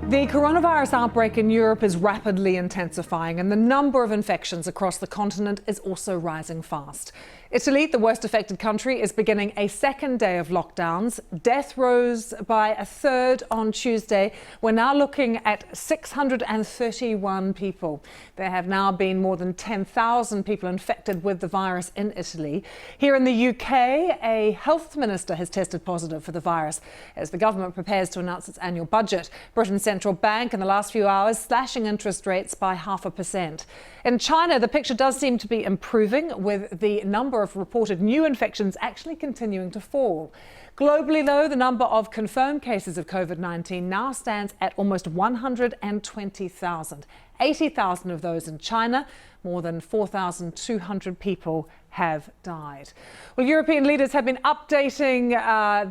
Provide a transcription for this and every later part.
The coronavirus outbreak in Europe is rapidly intensifying, and the number of infections across the continent is also rising fast. Italy, the worst affected country, is beginning a second day of lockdowns. Death rose by a third on Tuesday. We're now looking at 631 people. There have now been more than 10,000 people infected with the virus in Italy. Here in the UK, a health minister has tested positive for the virus as the government prepares to announce its annual budget. Britain's central bank in the last few hours slashing interest rates by 0.5%. In China, the picture does seem to be improving, with the number of reported new infections actually continuing to fall. Globally, though, the number of confirmed cases of COVID-19 now stands at almost 120,000. 80,000 of those in China. More than 4,200 people have died. Well, European leaders have been updating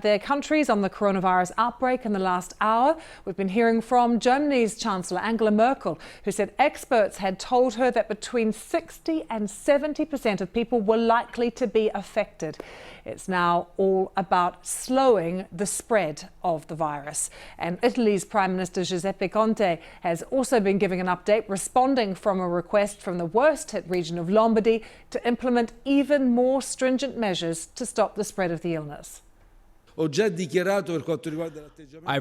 their countries on the coronavirus outbreak in the last hour. We've been hearing from Germany's Chancellor Angela Merkel, who said experts had told her that between 60 and 70% of people were likely to be affected. It's now all about slowing the spread of the virus. And Italy's Prime Minister Giuseppe Conte has also been giving an update, responding from a request from the worst-hit region of Lombardy to implement even more stringent measures to stop the spread of the illness. I've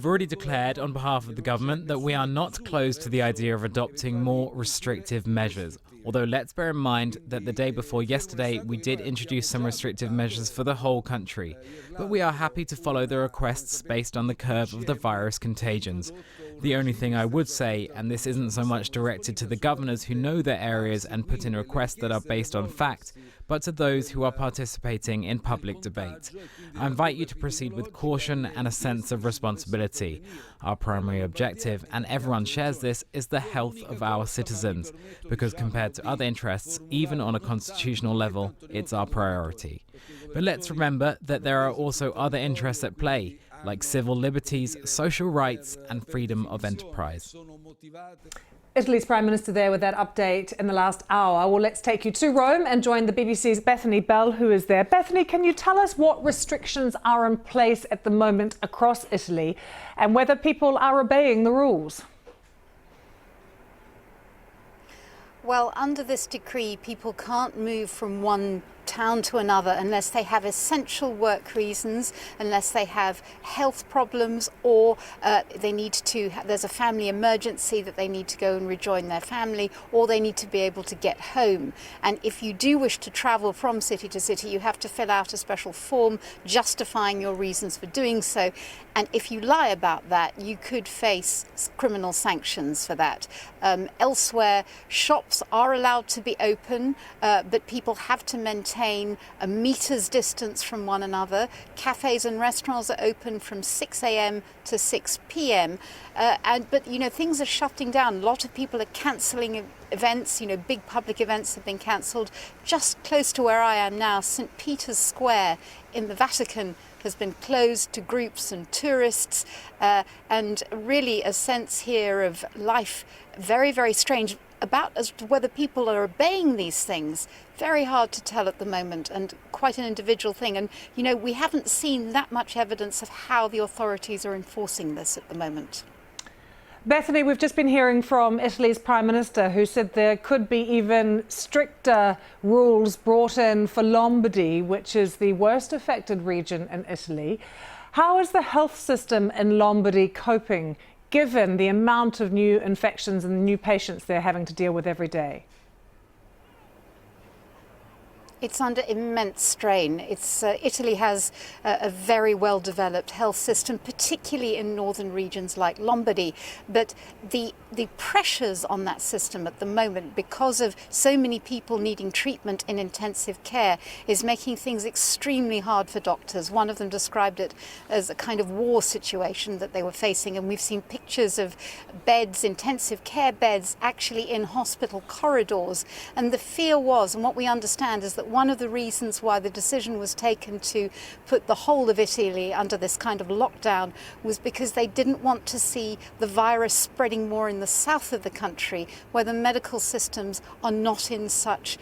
already declared on behalf of the government that we are not closed to the idea of adopting more restrictive measures. Although let's bear in mind that the day before yesterday we did introduce some restrictive measures for the whole country. But we are happy to follow the requests based on the curve of the virus contagions. The only thing I would say, and this isn't so much directed to the governors who know their areas and put in requests that are based on fact, but to those who are participating in public debate. I invite you to proceed with caution and a sense of responsibility. Our primary objective, and everyone shares this, is the health of our citizens, because compared to other interests, even on a constitutional level, it's our priority. But let's remember that there are also other interests at play, like civil liberties, social rights, and freedom of enterprise. Italy's Prime Minister there with that update in the last hour. Well, let's take you to Rome and join the BBC's Bethany Bell, who is there. Bethany, can you tell us what restrictions are in place at the moment across Italy and whether people are obeying the rules? Well, under this decree, people can't move from one town to another unless they have essential work reasons, unless they have health problems, or there's a family emergency that they need to go and rejoin their family, or they need to be able to get home. And if you do wish to travel from city to city, you have to fill out a special form justifying your reasons for doing so. And if you lie about that, you could face criminal sanctions for that. Elsewhere, shops are allowed to be open, but people have to maintain a meter's distance from one another. Cafes and restaurants are open from 6 a.m. to 6 p.m. But things are shutting down. A lot of people are cancelling events. Big public events have been cancelled. Just close to where I am now, St. Peter's Square in the Vatican has been closed to groups and tourists, and really a sense here of life very, very strange. About as to whether people are obeying these things, very hard to tell at the moment, and quite an individual thing. And we haven't seen that much evidence of how the authorities are enforcing this at the moment. Bethany, we've just been hearing from Italy's Prime Minister, who said there could be even stricter rules brought in for Lombardy, which is the worst affected region in Italy. How is the health system in Lombardy coping, given the amount of new infections and new patients they're having to deal with every day? It's under immense strain. Italy has a very well-developed health system, particularly in northern regions like Lombardy. But the pressures on that system at the moment, because of so many people needing treatment in intensive care, is making things extremely hard for doctors. One of them described it as a kind of war situation that they were facing. And we've seen pictures of beds, intensive care beds, actually in hospital corridors. And the fear was, and what we understand is that one of the reasons why the decision was taken to put the whole of Italy under this kind of lockdown was because they didn't want to see the virus spreading more in the south of the country, where the medical systems are not in such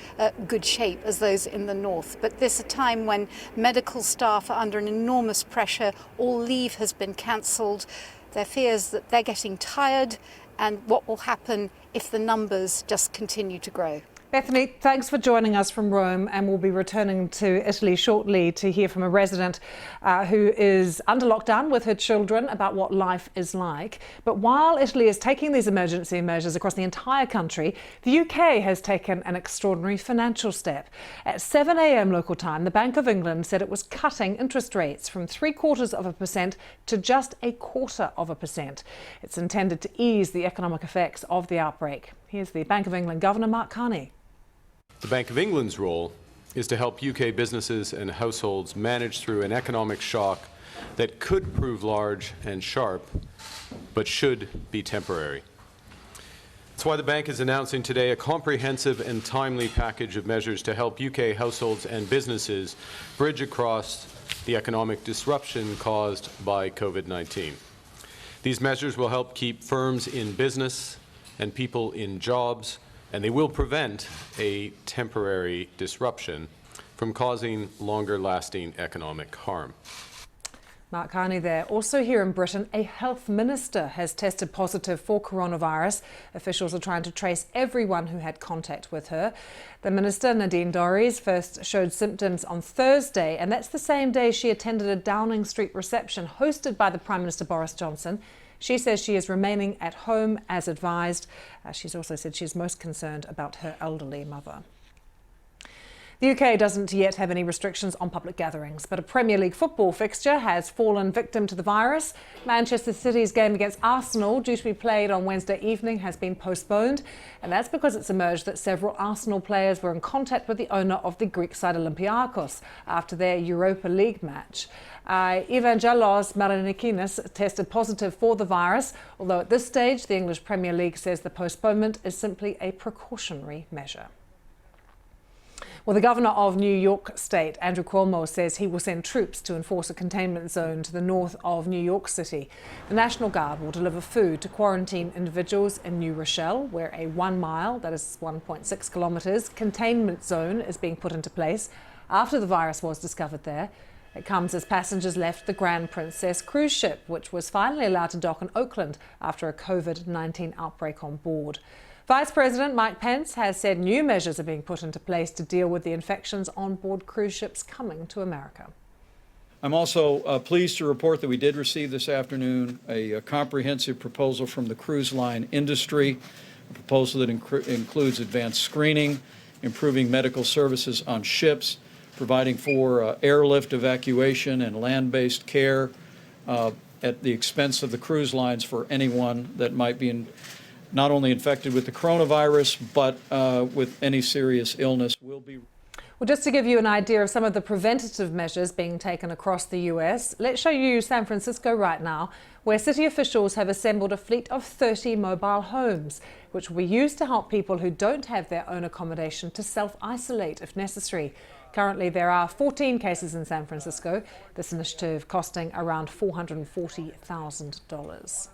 good shape as those in the north. But this is a time when medical staff are under an enormous pressure. All leave has been cancelled. Their fears that they're getting tired and what will happen if the numbers just continue to grow. Bethany, thanks for joining us from Rome, and we'll be returning to Italy shortly to hear from a resident who is under lockdown with her children about what life is like. But while Italy is taking these emergency measures across the entire country, the UK has taken an extraordinary financial step. At 7 a.m. local time, the Bank of England said it was cutting interest rates from 0.75% to just 0.25%. It's intended to ease the economic effects of the outbreak. Here's the Bank of England Governor Mark Carney. The Bank of England's role is to help UK businesses and households manage through an economic shock that could prove large and sharp, but should be temporary. That's why the bank is announcing today a comprehensive and timely package of measures to help UK households and businesses bridge across the economic disruption caused by COVID-19. These measures will help keep firms in business and people in jobs, and they will prevent a temporary disruption from causing longer-lasting economic harm. Mark Carney there. Also here in Britain, a health minister has tested positive for coronavirus. Officials are trying to trace everyone who had contact with her. The minister, Nadine Dorries, first showed symptoms on Thursday, and that's the same day she attended a Downing Street reception hosted by the Prime Minister Boris Johnson. She says she is remaining at home as advised. She's also said she's most concerned about her elderly mother. The UK doesn't yet have any restrictions on public gatherings, but a Premier League football fixture has fallen victim to the virus. Manchester City's game against Arsenal, due to be played on Wednesday evening, has been postponed. And that's because it's emerged that several Arsenal players were in contact with the owner of the Greek side Olympiacos after their Europa League match. Evangelos Marinikinis tested positive for the virus, although at this stage the English Premier League says the postponement is simply a precautionary measure. Well, the Governor of New York State, Andrew Cuomo, says he will send troops to enforce a containment zone to the north of New York City. The National Guard will deliver food to quarantine individuals in New Rochelle, where a 1 mile, that is 1.6 kilometres, containment zone is being put into place after the virus was discovered there. It comes as passengers left the Grand Princess cruise ship, which was finally allowed to dock in Oakland after a COVID-19 outbreak on board. Vice President Mike Pence has said new measures are being put into place to deal with the infections on board cruise ships coming to America. I'm also pleased to report that we did receive this afternoon a comprehensive proposal from the cruise line industry, a proposal that includes advanced screening, improving medical services on ships, providing for airlift evacuation and land-based care at the expense of the cruise lines for anyone that might be not only infected with the coronavirus, but with any serious illness will be. Well, just to give you an idea of some of the preventative measures being taken across the US, let's show you San Francisco right now, where city officials have assembled a fleet of 30 mobile homes, which will be used to help people who don't have their own accommodation to self-isolate if necessary. Currently, there are 14 cases in San Francisco, this initiative costing around $440,000.